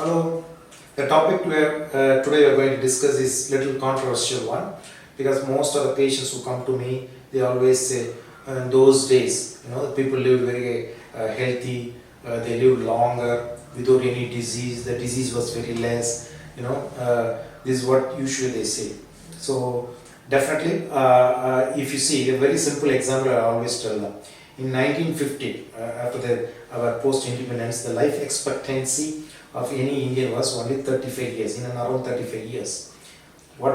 Hello. The topic today we are going to discuss is little controversial one because most of the patients who come to me they always say in those days people lived very healthy, they lived longer without any disease. The disease was very less. This is what usually they say. So definitely, if you see a very simple example, I always tell them. In 1950, after our post-independence, the life expectancy of any Indian was only 35 years, in and around 35 years. What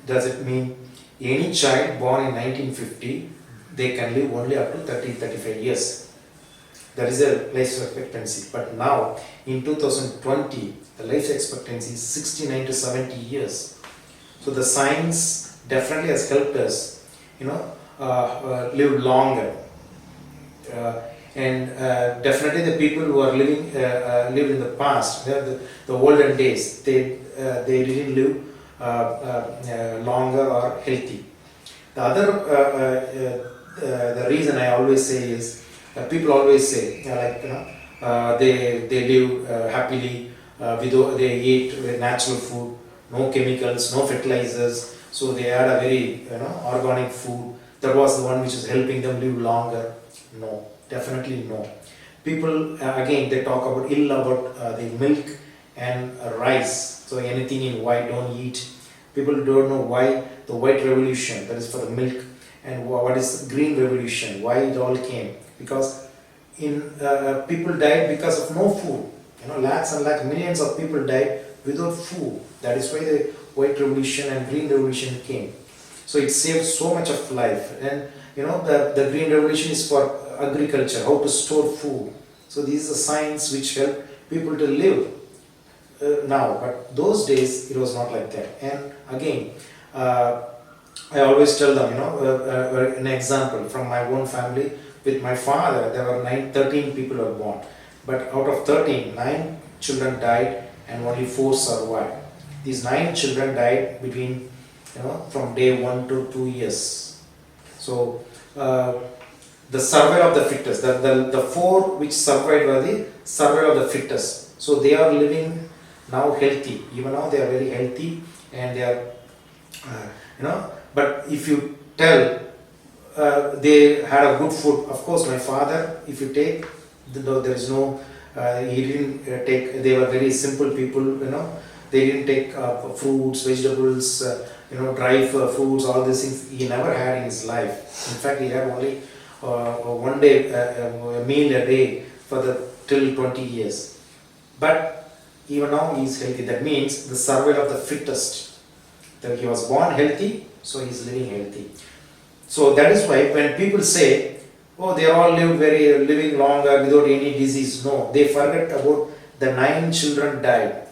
does it mean? Any child born in 1950, they can live only up to 35 years. That is the life expectancy. But now, in 2020, the life expectancy is 69 to 70 years. So the science definitely has helped us, live longer. And definitely the people who are lived in the past, the olden days, they didn't live longer or healthy. The other the reason I always say is people always say they live happily without, they eat natural food, no chemicals, no fertilizers, so they had a very organic food. That was the one which is helping them live longer. No, definitely no. People again they talk about ill about the milk and rice. So anything in white don't eat. People don't know why the white revolution, that is for the milk, and what is the green revolution, why it all came. Because people died because of no food. Lakhs and lakhs, millions of people died without food. That is why the white revolution and green revolution came. So it saved so much of life. And the green revolution is for agriculture, how to store food. So this is a science which help people to live now. But those days it was not like that. And again, I always tell them, an example from my own family. With my father, there were 13 people were born. But out of 13, 9 children died and only 4 survived. These 9 children died between, from day 1 to 2 years. So the survival of the fittest, the 4 which survived were the survival of the fittest. So they are living now healthy. Even now they are very healthy and they are, but if you tell they had a good food, of course my father, if you take, there is no, he didn't take, they were very simple people, they didn't take fruits, vegetables, dry foods, all these things he never had in his life. In fact, he had only one day, a meal a day for till 20 years. But even now he is healthy. That means the survival of the fittest. That he was born healthy, so he is living healthy. So that is why when people say, oh, they all living longer without any disease. No, they forget about the 9 children died.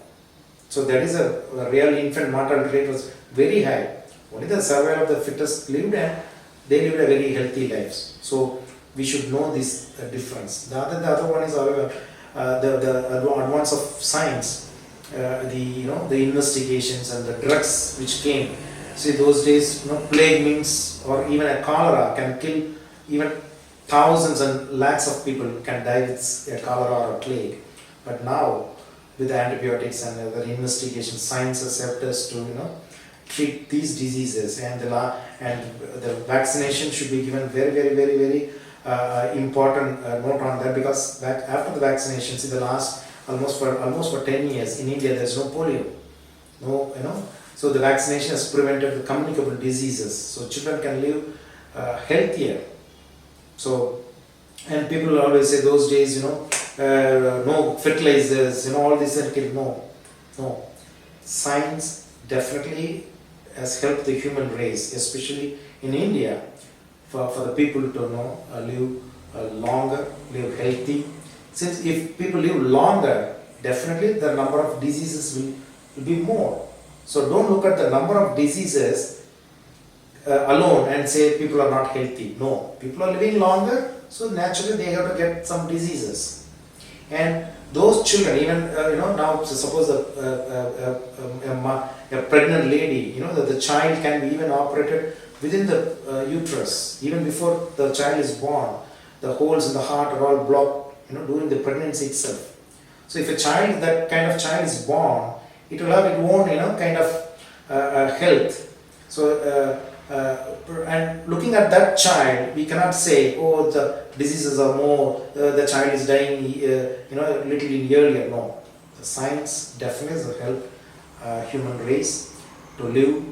So that is a real infant mortality rate was very high. Only the survival of the fittest lived and they lived a very healthy lives. So we should know this difference. The other one is however the advance of science, the investigations and the drugs which came. See those days, plague means or even a cholera can kill even thousands and lakhs of people can die with a cholera or a plague. But now with the antibiotics and the investigation, science has helped us to treat these diseases, and the vaccination should be given very important note on that, because after the vaccination, see the last almost for 10 years in India there is no polio, so the vaccination has prevented the communicable diseases, so children can live healthier. So, and people always say those days, no fertilizers, all this and no. Science definitely has helped the human race, especially in India, for the people to live longer, live healthy. Since if people live longer, definitely the number of diseases will be more. So don't look at the number of diseases alone and say people are not healthy. No, people are living longer, so naturally they have to get some diseases. And those children, even now suppose a pregnant lady, the child can be even operated within the uterus, even before the child is born. The holes in the heart are all blocked, during the pregnancy itself. So if a child, that kind of child is born, it will have its own, kind of health. So and looking at that child, we cannot say, oh, the diseases are more, the child is dying, a little in earlier. No, the science definitely will help human race to live,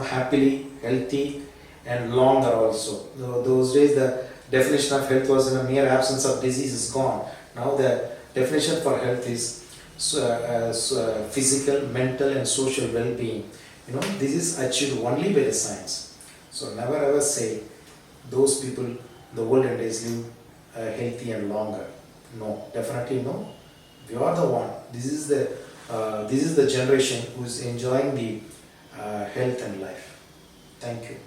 happily, healthy, and longer also. Those days, the definition of health was in a mere absence of disease is gone. Now the definition for health is physical, mental, and social well-being. This is achieved only by the science. So never ever say those people the olden days live healthy and longer. No, definitely no. We are the one. This is the generation who is enjoying the health and life. Thank you.